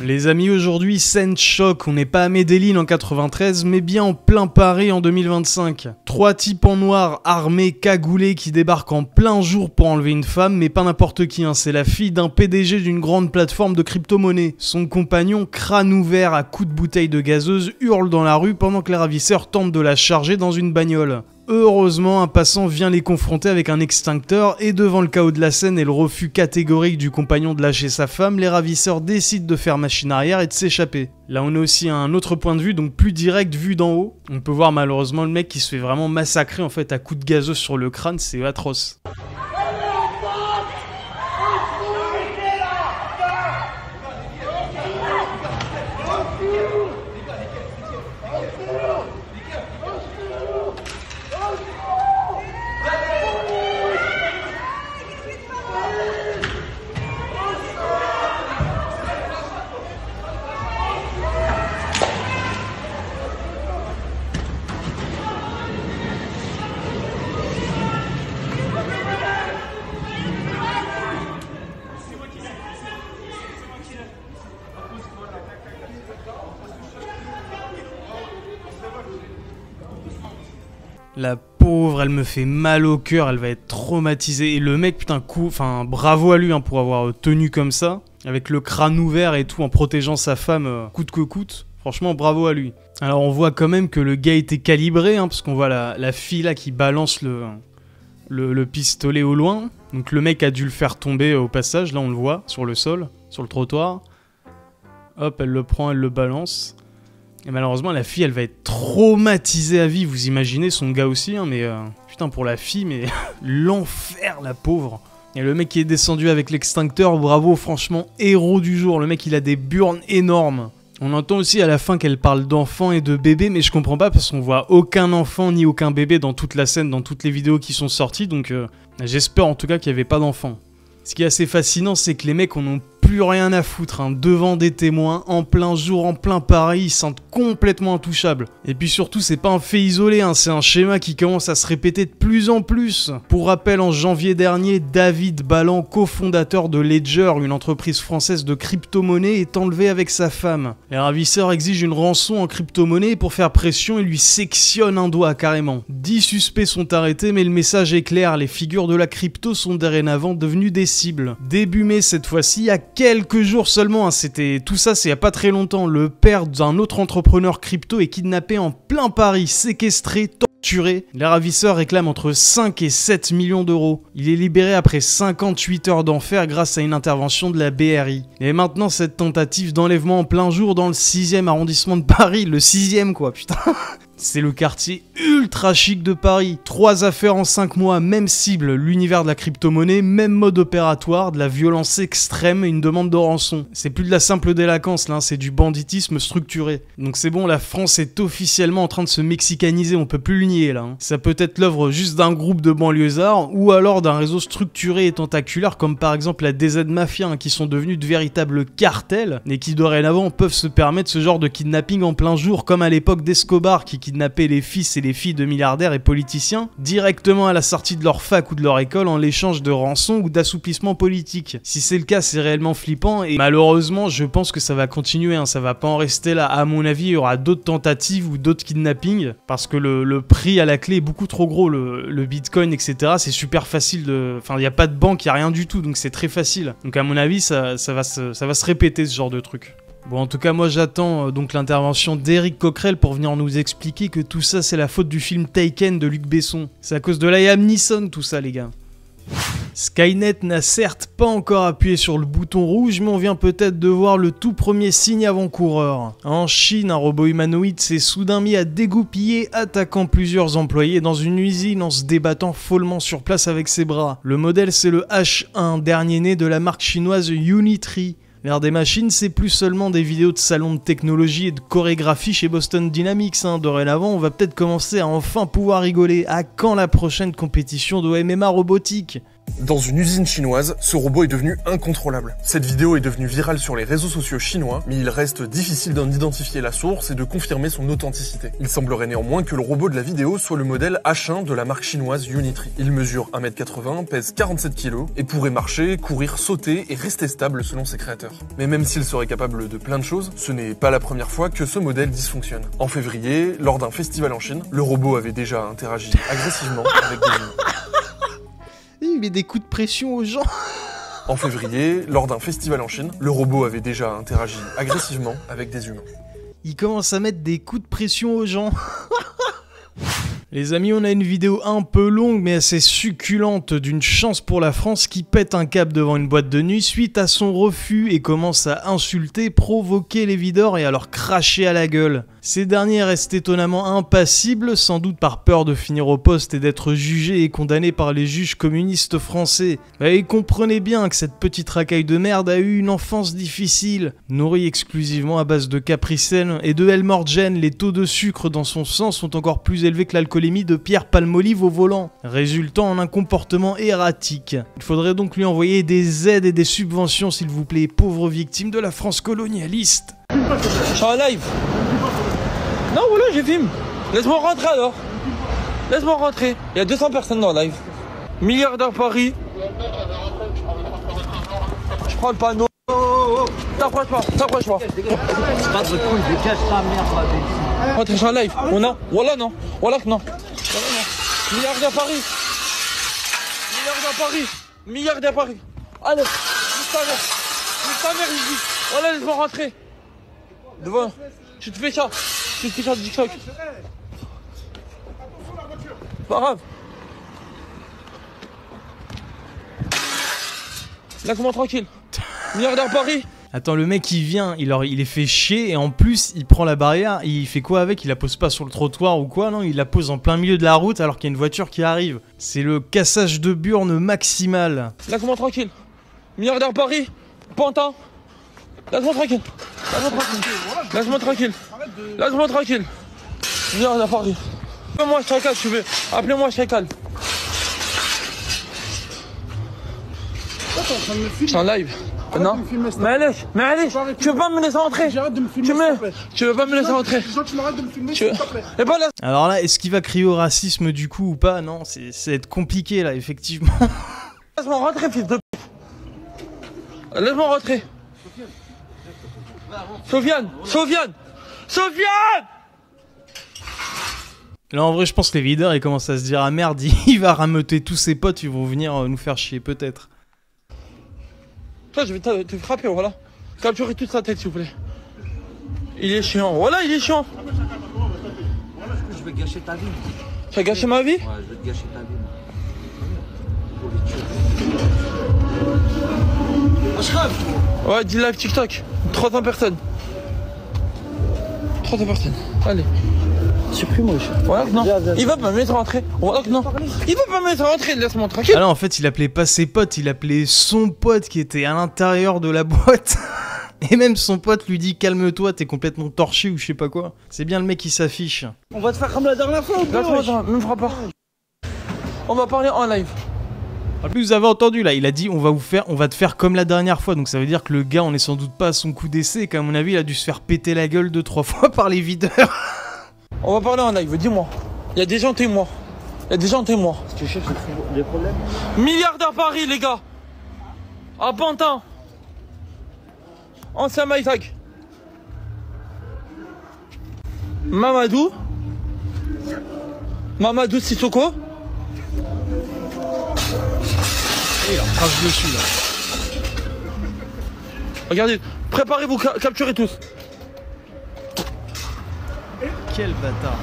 Les amis, aujourd'hui, scène choc, on n'est pas à Medellin en 93, mais bien en plein Paris en 2025. 3 types en noir, armés, cagoulés, qui débarquent en plein jour pour enlever une femme, mais pas n'importe qui, hein. C'est la fille d'un PDG d'une grande plateforme de crypto-monnaie. Son compagnon, crâne ouvert à coups de bouteille de gazeuse, hurle dans la rue pendant que les ravisseurs tentent de la charger dans une bagnole. Heureusement, un passant vient les confronter avec un extincteur et devant le chaos de la scène et le refus catégorique du compagnon de lâcher sa femme, les ravisseurs décident de faire machine arrière et de s'échapper. Là, on a aussi un autre point de vue, donc plus direct, vu d'en haut. On peut voir malheureusement le mec qui se fait vraiment massacrer en fait à coups de gazeuse sur le crâne, c'est atroce. La pauvre, elle me fait mal au cœur, elle va être traumatisée. Et le mec, putain, bravo à lui hein, pour avoir tenu comme ça, avec le crâne ouvert et tout, en protégeant sa femme coûte que coûte. Franchement, bravo à lui. Alors on voit quand même que le gars était calibré, hein, parce qu'on voit la fille là qui balance le pistolet au loin. Donc le mec a dû le faire tomber au passage, là on le voit, sur le sol, sur le trottoir. Hop, elle le prend, elle le balance. Et malheureusement, la fille, elle va être traumatisée à vie. Vous imaginez, son gars aussi, hein, mais putain, pour la fille, mais l'enfer, la pauvre. Et le mec qui est descendu avec l'extincteur, bravo, franchement, héros du jour. Le mec, il a des burnes énormes. On entend aussi à la fin qu'elle parle d'enfants et de bébés, mais je comprends pas parce qu'on voit aucun enfant ni aucun bébé dans toute la scène, dans toutes les vidéos qui sont sorties, donc j'espère en tout cas qu'il n'y avait pas d'enfants. Ce qui est assez fascinant, c'est que les mecs en ont plus rien à foutre, hein. Devant des témoins, en plein jour, en plein Paris, ils se sentent complètement intouchables. Et puis surtout, c'est pas un fait isolé, hein. C'est un schéma qui commence à se répéter de plus en plus. Pour rappel, en janvier dernier, David Ballan, cofondateur de Ledger, une entreprise française de crypto-monnaie, est enlevé avec sa femme. Les ravisseurs exigent une rançon en crypto-monnaie et pour faire pression, ils lui sectionnent un doigt carrément. 10 suspects sont arrêtés, mais le message est clair, les figures de la crypto sont dorénavant devenues des cibles. Début mai cette fois-ci, il y a quelques jours seulement, hein, tout ça c'est il y a pas très longtemps, le père d'un autre entrepreneur crypto est kidnappé en plein Paris, séquestré, torturé. Les ravisseurs réclament entre 5 et 7 millions d'euros. Il est libéré après 58 heures d'enfer grâce à une intervention de la BRI. Et maintenant cette tentative d'enlèvement en plein jour dans le 6e arrondissement de Paris, le 6e quoi, putain. C'est le quartier ultra chic de Paris. 3 affaires en 5 mois, même cible, l'univers de la crypto-monnaie, même mode opératoire, de la violence extrême et une demande de rançon. C'est plus de la simple délinquance là, c'est du banditisme structuré. Donc c'est bon, la France est officiellement en train de se mexicaniser, on peut plus le nier là. Ça peut être l'œuvre juste d'un groupe de banlieusards ou alors d'un réseau structuré et tentaculaire comme par exemple la DZ Mafia hein, qui sont devenus de véritables cartels et qui dorénavant peuvent se permettre ce genre de kidnapping en plein jour comme à l'époque d'Escobar qui kidnapper les fils et les filles de milliardaires et politiciens directement à la sortie de leur fac ou de leur école en l'échange de rançon ou d'assouplissement politique. Si c'est le cas, c'est réellement flippant et malheureusement, je pense que ça va continuer, hein, ça va pas en rester là. À mon avis, il y aura d'autres tentatives ou d'autres kidnappings parce que le prix à la clé est beaucoup trop gros, le bitcoin, etc. C'est super facile de... Enfin, il n'y a pas de banque, il n'y a rien du tout, donc c'est très facile. Donc à mon avis, ça va se répéter ce genre de truc. Bon, en tout cas, moi j'attends donc l'intervention d'Éric Coquerel pour venir nous expliquer que tout ça c'est la faute du film Taken de Luc Besson. C'est à cause de Liam Neeson tout ça les gars. Skynet n'a certes pas encore appuyé sur le bouton rouge, mais on vient peut-être de voir le tout premier signe avant-coureur. En Chine, un robot humanoïde s'est soudain mis à dégoupiller, attaquant plusieurs employés dans une usine en se débattant follement sur place avec ses bras. Le modèle c'est le H1, dernier né de la marque chinoise Unitree. L'ère des machines, c'est plus seulement des vidéos de salons de technologie et de chorégraphie chez Boston Dynamics. Hein. Dorénavant, on va peut-être commencer à enfin pouvoir rigoler. À quand la prochaine compétition de MMA robotique ? Dans une usine chinoise, ce robot est devenu incontrôlable. Cette vidéo est devenue virale sur les réseaux sociaux chinois, mais il reste difficile d'en identifier la source et de confirmer son authenticité. Il semblerait néanmoins que le robot de la vidéo soit le modèle H1 de la marque chinoise Unitree. Il mesure 1m80, pèse 47 kg et pourrait marcher, courir, sauter et rester stable selon ses créateurs. Mais même s'il serait capable de plein de choses, ce n'est pas la première fois que ce modèle dysfonctionne. En février, lors d'un festival en Chine, le robot avait déjà interagi agressivement avec des humains. Il met des coups de pression aux gens. En février, lors d'un festival en Chine, le robot avait déjà interagi agressivement avec des humains. Il commence à mettre des coups de pression aux gens. Les amis, on a une vidéo un peu longue mais assez succulente d'une chance pour la France qui pète un câble devant une boîte de nuit suite à son refus et commence à insulter, provoquer les videurs et à leur cracher à la gueule. Ces derniers restent étonnamment impassibles, sans doute par peur de finir au poste et d'être jugés et condamnés par les juges communistes français. Et comprenez bien que cette petite racaille de merde a eu une enfance difficile, nourrie exclusivement à base de Capricène et de Elmorgen. Les taux de sucre dans son sang sont encore plus élevés que l'alcoolémie de Pierre Palmolive au volant, résultant en un comportement erratique. Il faudrait donc lui envoyer des aides et des subventions s'il vous plaît, pauvres victimes de la France colonialiste. Je suis en live. Non, voilà, je filme. Laisse-moi rentrer alors. Laisse-moi rentrer. Il y a 200 personnes dans le live. Milliardaire Paris. Je prends le panneau. T'approches pas, t'approches pas. Pas de couille, je cache ta merde. Rentrez, je suis en live. Oh non, voilà non. Voilà que non. Voilà non. Milliardaire Paris. Milliardaire Paris. Milliardaire Paris. Allez, juste ta mère. Juste ta mère ici. Voilà, laisse-moi rentrer. Devant. Tu te fais ça. Tu te fais ça de TikTok. Pas grave. Laisse-moi tranquille. Milliardaire Paris. Attends, le mec il vient, il les fait chier et en plus il prend la barrière, il fait quoi avec? Il la pose pas sur le trottoir ou quoi? Non, il la pose en plein milieu de la route alors qu'il y a une voiture qui arrive. C'est le cassage de burne maximal. Laisse-moi tranquille. Milliardaire Paris. Pantin. Laisse-moi tranquille. Laisse-moi tranquille. Laisse-moi tranquille. Laisse-moi tranquille. Milliardaire Paris. Appelez-moi Chacal, tu veux. Appelez-moi Chacal. Je suis en live. Non. Mais allez, tu veux pas me laisser rentrer? J'arrête de me filmer. Tu veux pas me laisser rentrer? Tu m'arrêtes de me filmer, s'il te plaît. Et pas là. Alors là, est-ce qu'il va crier au racisme du coup ou pas? Non, c'est être compliqué là, effectivement. Laisse-moi rentrer, fils de p***. Laisse-moi rentrer. Sofiane. Là en vrai, je pense que les videurs ils commencent à se dire ah merde, il va rameuter tous ses potes, ils vont venir nous faire chier peut-être. Toi, je vais te frapper, voilà. Capturez toute sa tête, s'il vous plaît. Il est chiant. Voilà, il est chiant. Je vais gâcher ta vie. Tu as gâché ma vie? Ouais, je vais te gâcher ta vie. Ouais, dis live TikTok. 300 personnes. 300 personnes. Allez. Supprime-moi. Voilà que non. Il va pas me laisser rentrer. Voilà que non. Il va pas me laisser rentrer, laisse-moi tranquille. Ah là en fait, il appelait pas ses potes, il appelait son pote qui était à l'intérieur de la boîte. Et même son pote lui dit calme-toi, t'es complètement torché ou je sais pas quoi. C'est bien le mec qui s'affiche. On va te faire comme la dernière fois. Laisse-moi, me frappe pas. On va parler en live. En plus, vous avez entendu là, il a dit on va te faire comme la dernière fois. Donc ça veut dire que le gars, on est sans doute pas à son coup d'essai. Et qu'à mon avis, il a dû se faire péter la gueule 2-3 fois par les videurs. On va parler en live, dis-moi. Il y a des gens témoins. Tu cherches des problèmes? Milliardaire Paris, les gars. À Pantin. Ancien Maïtag. Mamadou Sissoko. Et il en crache dessus là. Regardez, préparez-vous, capturez tous. Quel bâtard.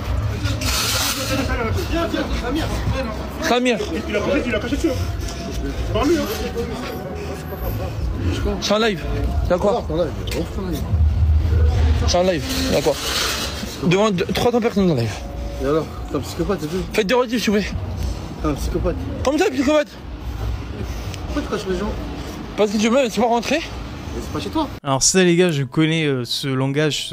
Samir. Il a caché dessus. Parle-lui, hein. Je suis en live. D'accord. Je suis en live. D'accord. Devant 300 personnes en live. Et alors, t'es un psychopathe, c'est tout? Faites des rediffs, s'il vous plaît. T'es un psychopathe. Comme ça, psychopathe. Pourquoi tu caches les gens? Parce que tu veux, c'est pas rentrer. Mais c'est pas chez toi. Alors ça les gars, je connais ce langage,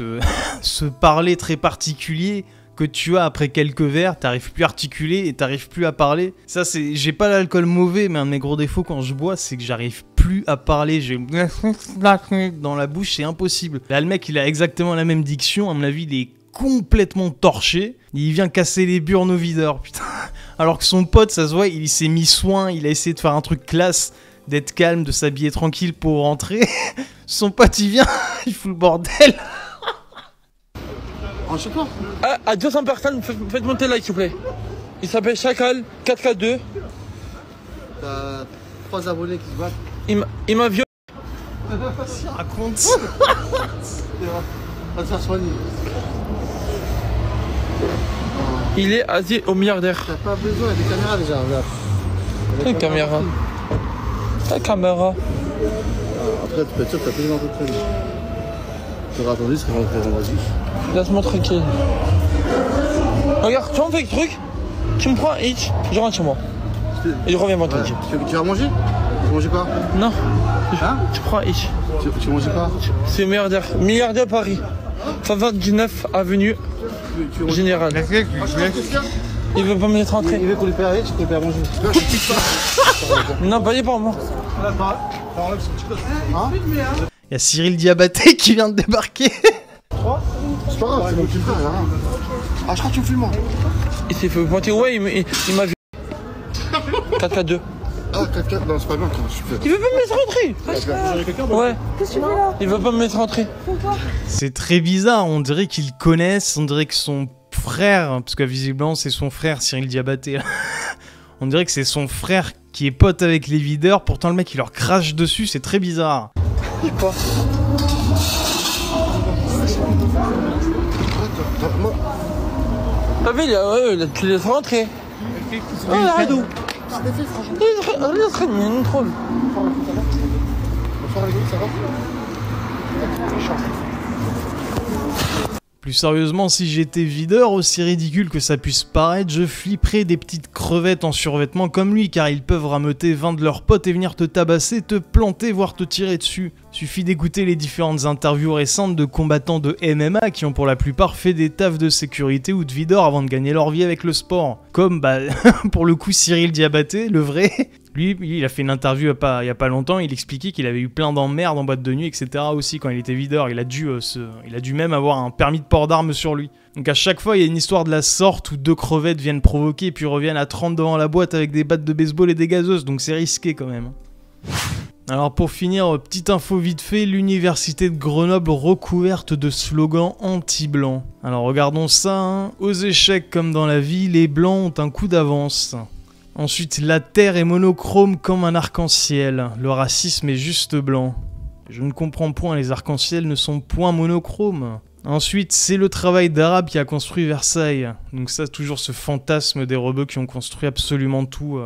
ce parler très particulier. que tu as après quelques verres, t'arrives plus à articuler et t'arrives plus à parler. Ça, c'est... J'ai pas l'alcool mauvais, mais un de mes gros défauts quand je bois, c'est que j'arrive plus à parler. J'ai dans la bouche, c'est impossible. Là, le mec, il a exactement la même diction. À mon avis, il est complètement torché. Il vient casser les burnes au videur, putain. Alors que son pote, ça se voit, il s'est mis soin, il a essayé de faire un truc classe, d'être calme, de s'habiller tranquille pour rentrer. Son pote, il vient, il fout le bordel. Rentre chez toi. À 200 personnes, faites monter là, s'il vous plaît. Il s'appelle Chacal, 4K2. T'as 3 abonnés qui se battent. Il m'a violé. Raconte. Va te faire soigner. Il est assis au milliardaire. T'as pas besoin, il y a des caméras déjà, regarde. Quelle caméra? Quelle caméra? Après, tu peux être sûr que t'as payé dans ton crédit. T'auras attendu, ce serait rentré vendredi. Laisse-moi tranquille. Regarde, tu vois, on fait le truc. Tu me prends un hitch, je rentre chez moi. Et je reviens vendredi. Tu vas manger? Tu vas manger quoi? Non. Hein? Tu prends un hitch. Tu vas manger quoi? C'est milliardaire. Milliardaire Paris. 129 avenue Générale. Il veut pas me laisser rentrer. Il veut qu'on lui paye avec, tu peux payer à manger. Non, payez pas moi. Il y a Cyril Diabaté qui vient de débarquer. C'est pas grave, c'est mon petit frère, rien. Ah, je crois que tu me filmes. Il s'est fait pointer. Ouais, il m'a vu. 4K2. Ah, 4-4, non, c'est pas bien, je fais. Il veut pas me laisser rentrer. Ouais. Qu'est-ce que tu fais là? Il veut pas me laisser rentrer. C'est très bizarre, on dirait qu'ils connaissent, on dirait que son frère, parce que visiblement c'est son frère Cyril Diabaté, on dirait que c'est son frère qui est pote avec les videurs, pourtant le mec il leur crache dessus, c'est très bizarre. Je sais pas. T'as vu, là, tu laisses rentrer. Oh, la radou. Laisse rentrer, une troll. Plus sérieusement, si j'étais videur, aussi ridicule que ça puisse paraître, je flipperais des petites crevettes en survêtement comme lui, car ils peuvent rameuter 20 de leurs potes et venir te tabasser, te planter, voire te tirer dessus. Suffit d'écouter les différentes interviews récentes de combattants de MMA qui ont pour la plupart fait des tafs de sécurité ou de videur avant de gagner leur vie avec le sport. Comme, pour le coup, Cyril Diabaté, le vrai. Lui, il a fait une interview il y a pas longtemps, il expliquait qu'il avait eu plein d'emmerdes en boîte de nuit, etc. aussi quand il était videur. Il a dû même avoir un permis de port d'armes sur lui. Donc à chaque fois, il y a une histoire de la sorte où 2 crevettes viennent provoquer et puis reviennent à 30 devant la boîte avec des battes de baseball et des gazeuses, donc c'est risqué quand même. Alors pour finir, petite info vite fait, l'université de Grenoble recouverte de slogans anti-blancs. Alors regardons ça, hein. Aux échecs comme dans la vie, les blancs ont un coup d'avance. Ensuite, la terre est monochrome comme un arc-en-ciel. Le racisme est juste blanc. Je ne comprends point, les arcs-en-ciel ne sont point monochromes. Ensuite, c'est le travail d'arabe qui a construit Versailles. Donc ça, toujours ce fantasme des rebeux qui ont construit absolument tout.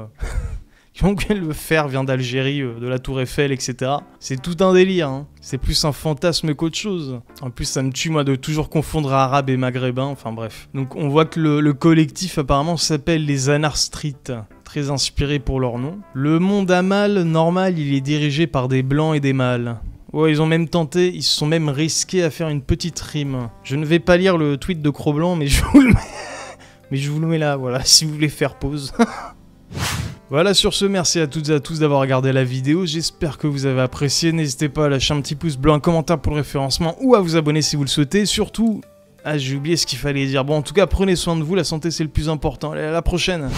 Donc le fer vient d'Algérie, de la Tour Eiffel, etc. C'est tout un délire, hein. C'est plus un fantasme qu'autre chose. En plus, ça me tue, moi, de toujours confondre arabe et maghrébin, enfin bref. Donc on voit que le collectif, apparemment, s'appelle les Anar Street. Très inspiré pour leur nom. Le monde amal, normal, il est dirigé par des blancs et des mâles. Ouais, ils ont même tenté, ils se sont même risqués à faire une petite rime. Je ne vais pas lire le tweet de Cro-Blanc, mais je vous le mets... mais je vous le mets là, voilà, si vous voulez faire pause. Voilà, sur ce, merci à toutes et à tous d'avoir regardé la vidéo, j'espère que vous avez apprécié, n'hésitez pas à lâcher un petit pouce bleu, un commentaire pour le référencement ou à vous abonner si vous le souhaitez, surtout... Ah, j'ai oublié ce qu'il fallait dire, bon en tout cas prenez soin de vous, la santé c'est le plus important, allez à la prochaine.